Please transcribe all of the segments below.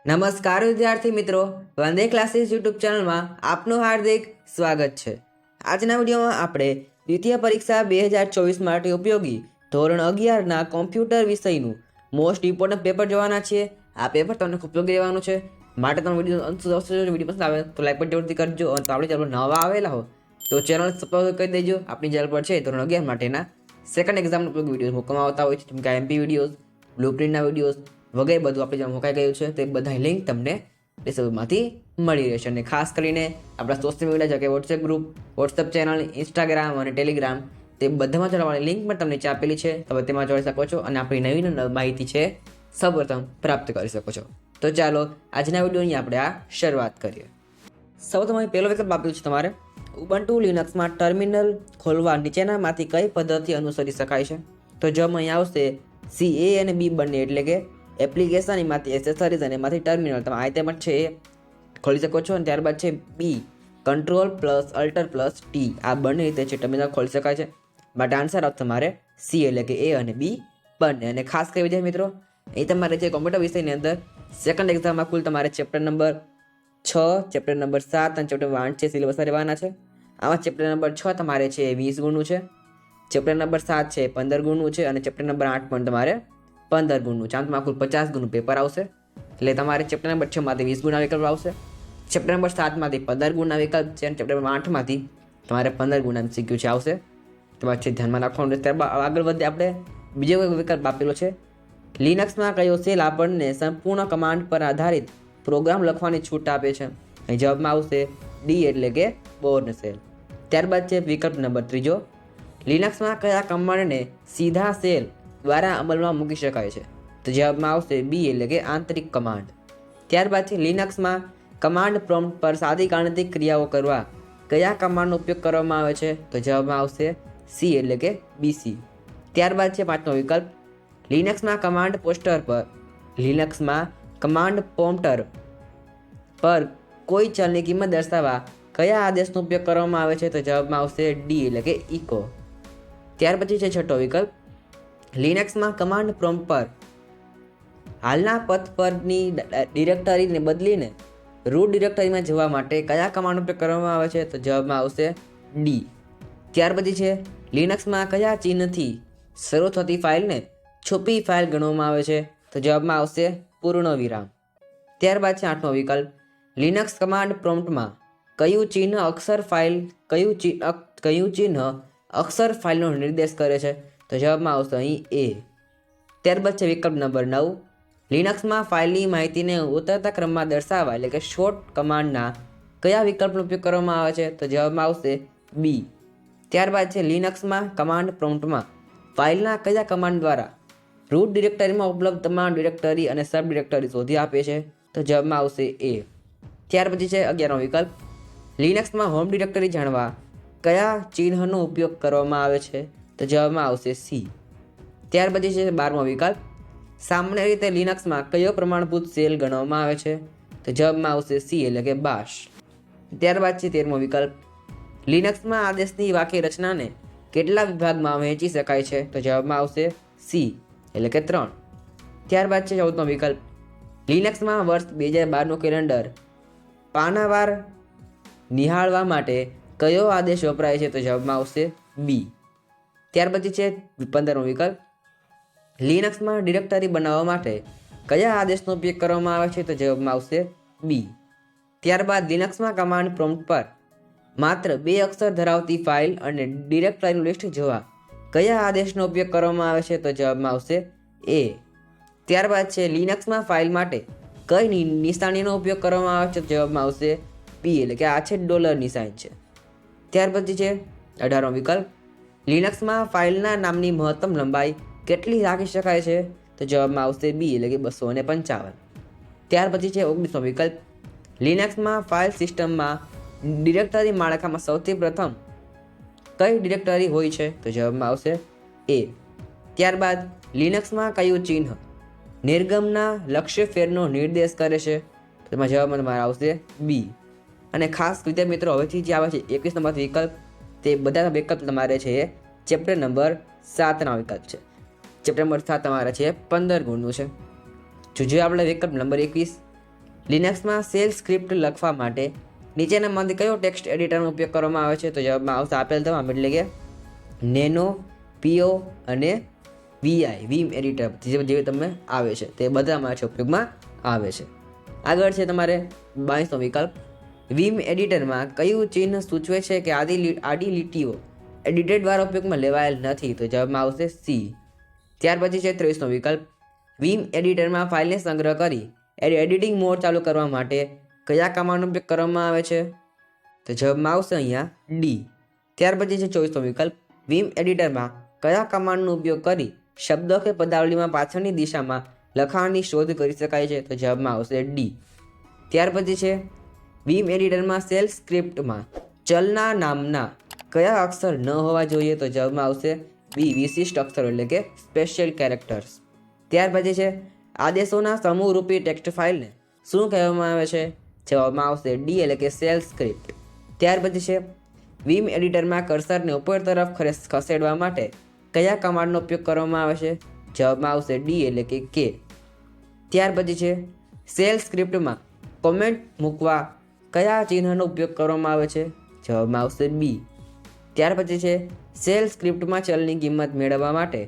નમસ્કાર વિદ્યાર્થી મિત્રો, વંદે ક્લાસીસ યુટ્યુબ ચેનલમાં આપનું હાર્દિક સ્વાગત છે। આજના વિડીયોમાં આપણે દ્વિતીય પરીક્ષા 2024 માટે ઉપયોગી ધોરણ 11ના કોમ્પ્યુટર વિષયનું મોસ્ટ ઇમ્પોર્ટન્ટ પેપર જોવાના છીએ। આ પેપર તમને ખૂબ ઉપયોગી રહેવાનું છે, માટે તમે વિડીયો અંત સુધી જોજો। વિડીયો પસંદ આવે તો લાઈક પણ જરૂરથી કરજો, અને આપણી ચેનલ પર નવા આવેલા હો તો ચેનલ સબસ્ક્રાઇબ કરી દેજો। આપણી ચેનલ પર છે ધોરણ 11 માટેના સેકન્ડ એક્ઝામના ઉપયોગી વિડીયોઝ મૂકવામાં આવતા હોય છે, જેમ કે એમપી વિડીયોઝ, બ્લુપ્રિન્ટના વિડીયોઝ વગેરે બધું આપણે જ્યાં મુકાઈ ગયું છે, તે બધા લિંક તમને ડિસ્ક્રિપ્શનમાંથી મળી રહેશે। અને ખાસ કરીને આપણા સોશિયલ મીડિયા જેમ કે WhatsApp group, WhatsApp channel, Instagram અને ટેલિગ્રામ, તે બધામાં જોડવાની લિંક પણ તમને નીચે આપેલી છે, તમે તેમાં જોડી શકો છો અને આપણી નવી માહિતી છે સૌપ્રથમ પ્રાપ્ત કરી શકો છો। તો ચાલો આજના વિડીયોની આપણે આ શરૂઆત કરીએ। સૌપ્રથમ અહીં પહેલો વિકલ્પ આપ્યો છે તમારે, ઉબુન્ટુ લિનક્સમાં ટર્મિનલ ખોલવા નીચેનામાંથી કઈ પદ્ધતિ અનુસરી શકાય છે? તો જવાબ અહીં આવશે સી, એ અને બી બંને, એટલે કે એપ્લિકેશન એમાંથી એસેસરીઝ અને એમાંથી ટર્મિનલ તમે આ તેમાં છે એ ખોલી શકો છો। અને ત્યારબાદ છે B, control plus alter plus T, આ બંને રીતે છે ટર્મિનલ ખોલી શકાય છે। માટે આન્સર આવશે તમારે સી, એટલે કે એ અને બી બંને। અને ખાસ કરી વિદ્યાર્થી મિત્રો, અહીં તમારે છે કોમ્પ્યુટર વિષયની અંદર સેકન્ડ એક્ઝામમાં કુલ તમારે ચેપ્ટર નંબર 6, ચેપ્ટર નંબર 7 અને ચેપ્ટર 8 છે સિલેબસ રહેવાના છે। આમાં ચેપ્ટર નંબર 6 તમારે છે 20 ગુણનું છે, ચેપ્ટર નંબર 7 છે 15 ગુણનું છે, અને ચેપ્ટર નંબર 8 પણ તમારે 15 ગુણનું છે। આમ તમારે કુલ 50 ગુણનું પેપર આવશે। એટલે તમારે ચેપ્ટર નંબર 6 માંથી 20 ગુણના વિકલ્પ આવશે, ચેપ્ટર નંબર 7 માંથી 15 ગુણના વિકલ્પ છે, અને ચેપ્ટર નંબર 8 માંથી તમારે 15 ગુણના MCQ છે આવશે। તમારે છે ધ્યાનમાં રાખવાનું। ત્યારબાદ આગળ વધીએ, આપણે બીજો વિકલ્પ આપેલો છે, લિનક્સમાં કયો સેલ આપણને સંપૂર્ણ કમાન્ડ પર આધારિત પ્રોગ્રામ લખવાની છૂટ આપે છે? અહીં જવાબમાં આવશે ડી, એટલે કે બોર્ન સેલ। ત્યારબાદ છે વિકલ્પ નંબર ત્રીજો, લિનક્સમાં કયા કમાન્ડને સીધા સેલ દ્વારા અમલમાં મૂકી શકાય છે? તો જવાબમાં આવશે બી, એટલે કે આંતરિક કમાન્ડ। ત્યારબાદ છે લિનક્સમાં કમાન્ડ પ્રોમ્પ્ટ પર સાદી ગાણિતિક ક્રિયાઓ કરવા કયા કમાન્ડનો ઉપયોગ કરવામાં આવે છે? તો જવાબમાં આવશે સી, એટલે કે બીસી। ત્યારબાદ છે પાંચમો વિકલ્પ, લિનક્સમાં કમાન્ડ પોસ્ટર પર લિનક્સમાં કમાન્ડ પ્રોમ્પ્ટર પર કોઈ ચલની કિંમત દર્શાવવા કયા આદેશનો ઉપયોગ કરવામાં આવે છે? તો જવાબમાં આવશે ડી, એટલે કે ઇકો। ત્યાર પછી છે છઠ્ઠો વિકલ્પ, લિનક્સમાં કમાન્ડ પ્રોમ્પ્ટ પર હાલના પથ પરની ડિરેક્ટરીને બદલીને રૂટ ડિરેક્ટરીમાં જવા માટે કયા કમાન્ડનો ઉપયોગ કરવામાં આવે છે? તો જવાબમાં આવશે ડી। ત્યાર પછી છે લિનક્સમાં કયા ચિહ્નથી શરૂ થતી ફાઇલને છુપી ફાઇલ ગણવામાં આવે છે? તો જવાબમાં આવશે પૂર્ણ વિરામ। ત્યારબાદ છે આઠમો વિકલ્પ, લિનક્સ કમાન્ડ પ્રોમ્પ્ટમાં કયું ચિહ્ન અક્ષર ફાઇલનો નિર્દેશ કરે છે? તો જવાબમાં આવશે અહીં એ। ત્યારબાદ છે વિકલ્પ નંબર 9, લિનક્સમાં ફાઇલની માહિતીને ઉતરતા ક્રમમાં દર્શાવવા એટલે કે શોર્ટ કમાન્ડના કયા વિકલ્પનો ઉપયોગ કરવામાં આવે છે? તો જવાબમાં આવશે બી। ત્યારબાદ છે લિનક્સમાં કમાન્ડ પ્રોમ્પ્ટમાં ફાઇલના કયા કમાન્ડ દ્વારા રૂટ ડિરેક્ટરીમાં ઉપલબ્ધ તમામ ડિરેક્ટરી અને સબ ડિરેક્ટરી શોધી આપે છે? તો જવાબમાં આવશે એ। ત્યાર પછી છે 11મો વિકલ્પ, લિનક્સમાં હોમ ડિરેક્ટરી જાણવા કયા ચિહ્નનો ઉપયોગ કરવામાં આવે છે? તો જવાબમાં આવશે સી। ત્યાર પછી છે 12મો વિકલ્પ, સામાન્ય રીતે લિનક્સમાં કયો પ્રમાણભૂત સેલ ગણવામાં આવે છે? તો જવાબમાં આવશે સી, એટલે કે બાશ। ત્યારબાદ છે 13મો વિકલ્પ, લિનક્સમાં આદેશની વાક્ય રચનાને કેટલા વિભાગમાં વહેંચી શકાય છે? તો જવાબમાં આવશે સી, એટલે કે 3। ત્યારબાદ છે 14મો વિકલ્પ, લિનક્સમાં વર્ષ 2012નું કેલેન્ડર પાનાવાર નિહાળવા માટે કયો આદેશ વપરાય છે? તો જવાબમાં આવશે બી। ત્યાર પછી છે 15મો વિકલ્પ, લિનક્સમાં ડિરેક્ટરી બનાવવા માટે કયા આદેશનો ઉપયોગ કરવામાં આવે છે? તો જવાબમાં આવશે બી। ત્યારબાદ લિનક્સમાં કમાન્ડ પ્રોમ્પ્ટ પર માત્ર 2 અક્ષર ધરાવતી ફાઇલ અને ડિરેક્ટરીનું લિસ્ટ જોવા કયા આદેશનો ઉપયોગ કરવામાં આવે છે? તો જવાબમાં આવશે એ। ત્યારબાદ છે લિનક્સમાં ફાઇલ માટે કઈ નિશાનીનો ઉપયોગ કરવામાં આવે છે? તો જવાબમાં આવશે પી, એટલે કે આ છે ડોલર નિશાન છે। ત્યાર પછી છે 18મો વિકલ્પ, લિનક્સમાં ફાઇલના નામની મહત્તમ લંબાઈ કેટલી રાખી શકાય છે? તો જવાબમાં આવશે બી, એટલે કે 255। ત્યાર પછી છે 19મો વિકલ્પ, લિનક્સમાં ફાઇલ સિસ્ટમમાં ડિરેક્ટરી માળખામાં સૌથી પ્રથમ કઈ ડિરેક્ટરી હોય છે? તો જવાબમાં આવશે એ। ત્યારબાદ લિનક્સમાં કયું ચિહ્ન નિર્ગમના લક્ષ્ય ફેરનો નિર્દેશ કરે છે? તો તેમાં જવાબમાં તમારે આવશે બી। અને ખાસ વિદ્યાર્થી મિત્રો, હવેથી જે આવે છે 21 નંબર વિકલ્પ, તે બધા વિકલ્પ તમારે છે ચેપ્ટર નંબર 7ના વિકલ્પ છે। ચેપ્ટર નંબર 7 તમારે છે 15 ગુણનું છે। જો આપણે વિકલ્પ નંબર 21 લિનક્સમાં શેલ સ્ક્રિપ્ટ લખવા માટે નીચેનામાંથી કયો ટેક્સ્ટ એડિટરનો ઉપયોગ કરવામાં આવે છે? તો જવાબમાં આવશે આપેલ તમામ, એટલે કે નેનો, પીઓ અને વીમ એડિટર જે તમે આવે છે તે બધામાં છે ઉપયોગમાં આવે છે. આગળ છે તમારે 22નો વિકલ્પ. વીમ એડિટરમાં કયું ચિહ્ન સૂચવે છે કે આડી લીટીઓ એડિટર દ્વારા ઉપયોગમાં લેવાયેલ નથી? તો જવાબમાં આવશે સી. ત્યાર પછી છે 23નો વિકલ્પ. વીમ એડિટરમાં ફાઇલને સંગ્રહ કરી એડિટિંગ મોડ ચાલુ કરવા માટે કયા કમાન્ડનો ઉપયોગ કરવામાં આવે છે? તો જવાબમાં આવશે અહીંયા ડી. ત્યાર પછી છે 24નો વિકલ્પ. વીમ એડિટરમાં કયા કમાન્ડનો ઉપયોગ કરી શબ્દો કે પદાવલીમાં પાછળની દિશામાં લખાણની શોધ કરી શકાય છે? તો જવાબમાં આવશે ડી. ત્યાર પછી છે વીમ એડિટરમાં શેલ સ્ક્રિપ્ટમાં ચલના નામના કયા અક્ષર ન હોવા જોઈએ? તો જવાબમાં આવશે બી, વિશિષ્ટ અક્ષરો એટલે કે સ્પેશિયલ કેરેક્ટર્સ. ત્યાર પછી છે આદેશોના સમૂહરૂપી ટેક્સ્ટ ફાઇલને શું કહેવામાં આવે છે? જવાબમાં આવશે ડી, એટલે કે શેલ સ્ક્રિપ્ટ. ત્યાર પછી છે વીમ એડિટરમાં કર્સરને ઉપર તરફ ખસેડવા માટે કયા કમાન્ડનો ઉપયોગ કરવામાં આવે છે? જવાબમાં આવશે ડી, એટલે કે કે. ત્યાર પછી છે શેલ સ્ક્રિપ્ટમાં કોમેન્ટ મૂકવા કયા ચિહ્નનો ઉપયોગ કરવામાં આવે છે? જવાબમાં આવશે બી. ત્યાર પછી છે શેલ સ્ક્રિપ્ટમાં ચલની કિંમત મેળવવા માટે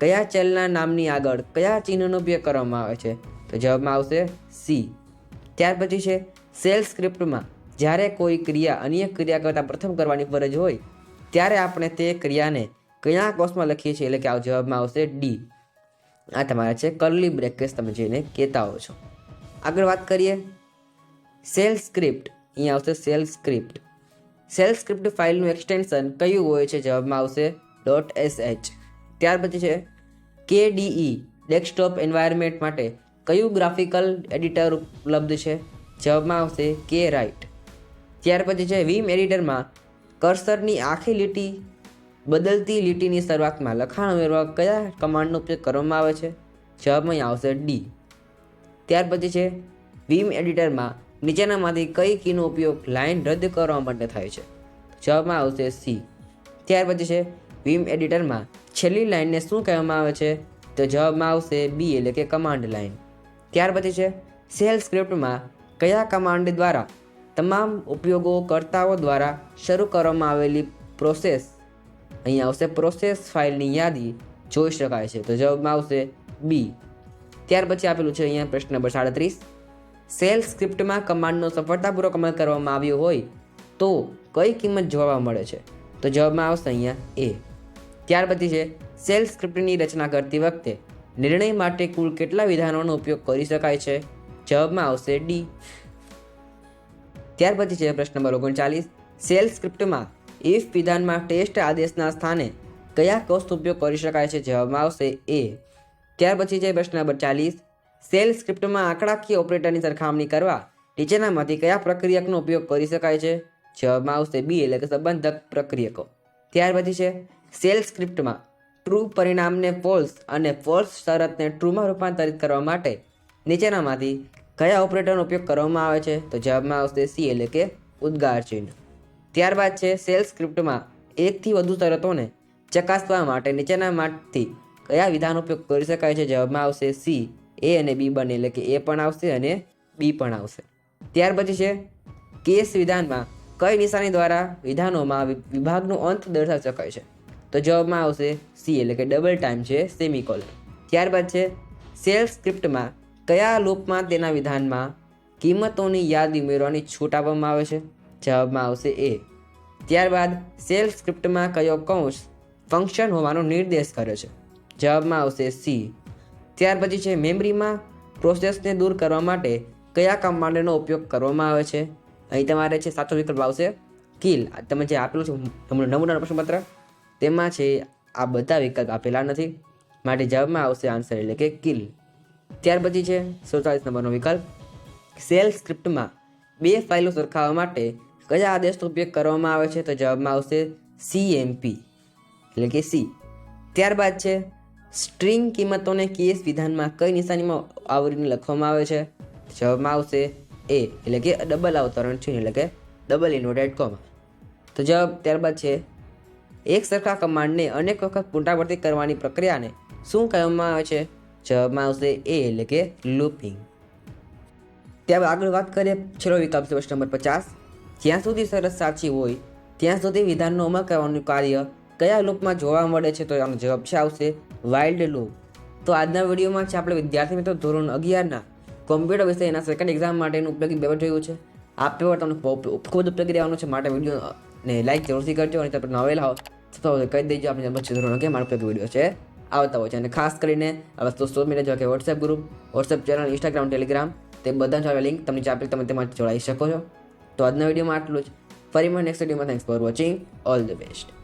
કયા ચલના નામની આગળ કયા ચિહ્નનો ઉપયોગ કરવામાં આવે છે? તો જવાબમાં આવશે સી. ત્યાર પછી છે શેલ સ્ક્રિપ્ટમાં જ્યારે કોઈ ક્રિયા અન્ય ક્રિયા કરતાં પ્રથમ કરવાની ફરજ હોય ત્યારે આપણે તે ક્રિયાને કયા કોષમાં લખીએ છીએ? એટલે કે જવાબમાં આવશે ડી. આ તમારા છે કર્લી બ્રેકેટ્સ તમે જેને કહેતા હો છો. આગળ વાત કરીએ શેલ સ્ક્રિપ્ટ. અહીંયા આવશે શેલ સ્ક્રિપ્ટ. શેલ સ્ક્રિપ્ટ ફાઇલનું એક્સટેન્શન કયું હોય છે? જવાબમાં આવશે .sh. ત્યાર પછી છે KDE ડેસ્કટોપ એન્વાયરમેન્ટ માટે કયું ગ્રાફિકલ એડિટર ઉપલબ્ધ છે? જવાબમાં આવશે કે રાઇટ. ત્યાર પછી છે વીમ એડિટરમાં કર્સરની આખી લીટી બદલતી લીટીની શરૂઆતમાં લખાણ ઉમેરવા કયા કમાન્ડનો ઉપયોગ કરવામાં આવે છે? જવાબમાં આવશે ડી. ત્યાર પછી છે વીમ એડિટરમાં નીચેનામાંથી કઈ કીનો ઉપયોગ લાઇન રદ કરવા માટે થાય છે? જવાબમાં આવશે સી. ત્યાર પછી છે વીમ એડિટરમાં છેલ્લી લાઇનને શું કહેવામાં આવે છે? તો જવાબમાં આવશે બી, એટલે કે કમાન્ડ લાઇન. ત્યાર પછી છે શેલ સ્ક્રિપ્ટમાં કયા કમાન્ડ દ્વારા તમામ ઉપયોગકર્તાઓ દ્વારા શરૂ કરવામાં આવેલી પ્રોસેસ અહીંયા આવશે પ્રોસેસ ફાઇલની યાદી જોઈ શકાય છે? તો જવાબમાં આવશે બી. ત્યાર પછી આપેલું છે અહીંયા પ્રશ્ન નંબર 37. શેલ સ્ક્રિપ્ટમાં કમાન્ડનો સફળતાપૂર્વક અમલ કરવામાં આવ્યો હોય તો કઈ કિંમત જોવા મળે છે? તો જવાબમાં આવશે અહીંયા એ. ત્યાર પછી છે શેલ સ્ક્રિપ્ટની રચના કરતી વખતે નિર્ણય માટે કુલ કેટલા વિધાનોનો ઉપયોગ કરી શકાય છે? જવાબમાં આવશે ડી. ત્યાર પછી છે પ્રશ્ન નંબર 39. શેલ સ્ક્રિપ્ટમાં ઇફ વિધાનમાં ટેસ્ટ આદેશના સ્થાને કયા કોષનો ઉપયોગ કરી શકાય છે? જવાબમાં આવશે એ. ત્યાર પછી છે પ્રશ્ન નંબર 40. શેલ સ્ક્રિપ્ટમાં આંકડાકીય ઓપરેટરની સરખામણી કરવા નીચેનામાંથી કયા પ્રક્રિયકનો ઉપયોગ કરી શકાય છે? જવાબમાં આવશે બી, એટલે કે સંબંધક પ્રક્રિયકો. ત્યાર પછી છે શેલ સ્ક્રિપ્ટમાં ટ્રુ પરિણામને ફોલ્સ અને ફોલ્સ શરતને ટ્રુમાં રૂપાંતરિત કરવા માટે નીચેનામાંથી કયા ઓપરેટરનો ઉપયોગ કરવામાં આવે છે? તો જવાબમાં આવશે સી, એટલે કે ઉદ્ગાર ચિહ્ન. ત્યારબાદ છે શેલ સ્ક્રિપ્ટમાં એકથી વધુ શરતોને ચકાસવા માટે નીચેનામાંથી કયા વિધાનનો ઉપયોગ કરી શકાય છે? જવાબમાં આવશે સી, એ અને બી બંને, એટલે કે એ પણ આવશે અને બી પણ આવશે. ત્યાર પછી છે કેસ વિધાનમાં કઈ નિશાની દ્વારા વિધાનોમાં વિભાગનો અંત દર્શાવી શકાય છે? તો જવાબમાં આવશે સી, એટલે કે ડબલ ટાઈમ છે સેમિકોલન. ત્યારબાદ છે શેલ સ્ક્રિપ્ટમાં કયા લૂપમાં તેના વિધાનમાં કિંમતોની યાદી ઉમેરવાની છૂટ આપવામાં આવે છે? જવાબમાં આવશે એ. ત્યારબાદ શેલ સ્ક્રિપ્ટમાં કયો કૌંસ ફંક્શન હોવાનો નિર્દેશ કરે છે? જવાબમાં આવશે સી. ત્યાર પછી છે મેમરીમાં પ્રોસેસને દૂર કરવા માટે કયા કમાન્ડનો ઉપયોગ કરવામાં આવે છે? અહીં તમારે છે સાચો વિકલ્પ આવશે કિલ. તમે જે આપેલું છે નમૂનાનું પ્રશ્નપત્ર તેમાં છે આ બધા વિકલ્પ આપેલા નથી, માટે જવાબમાં આવશે આન્સર, એટલે કે કિલ. ત્યાર પછી છે 47 નંબરનો વિકલ્પ. શેલ સ્ક્રિપ્ટમાં બે ફાઇલો સરખાવવા માટે કયા આદેશનો ઉપયોગ કરવામાં આવે છે? તો જવાબમાં આવશે CMP, એટલે કે સી. ત્યારબાદ છે સ્ટ્રિંગ કિંમતોને કેસ વિધાનમાં કઈ નિશાનીમાં આવરીને લખવામાં આવે છે? જવાબમાં આવશે એ, એટલે કે ડબલ અવતરણ ચિહ્ન, એટલે કે ડબલ ઇન્વર્ટેડ કોમા. તો જવાબ ત્યારબાદ છે એક સરખા કમાન્ડને અનેક વખત પુનરાવર્તિત કરવાની પ્રક્રિયાને શું કહેવામાં આવે છે? જવાબમાં આવશે એ, એટલે કે લૂપિંગ. ત્યાર આગળ વાત કરીએ છેલ્લો વિકલ્પ છે પ્રશ્ન નંબર 50. જ્યાં સુધી શરત સાચી હોય ત્યાં સુધી વિધાનનો અમલ કરવાનું કાર્ય કયા લૂપમાં જોવા મળે છે? તો આનો જવાબ છે આવશે વાઇલ્ડ લૂપ. તો આજના વિડીયોમાં છે આપણે વિદ્યાર્થી મિત્રો ધોરણ 11ના કોમ્પ્યુટર વિષયના સેકન્ડ એક્ઝામ માટેનું ઉપયોગી પેપર જોયું છે. આ પેપર તમને ખૂબ જ ઉપયોગી રહેવાનું છે, માટે વિડીયોને લાઈક જરૂરથી કરજો અને તમે નવેલા હો તો કહી દેજો. આપણે પછી ધોરણ 11 મારો ઉપયોગી વિડીયો છે આવતા હોય છે. અને ખાસ કરીને આ વસ્તુ સોશિયલ મીડિયા જેવા કે WhatsApp group, WhatsApp channel, Instagram, Telegram તે બધા લિંક તમને આપી તમે તેમાં જોડાઈ શકો છો. તો આજના વિડીયોમાં આટલું જ. ફરી મળીએ નેક્સ્ટ વિડીયોમાં. Thanks for watching. All the best.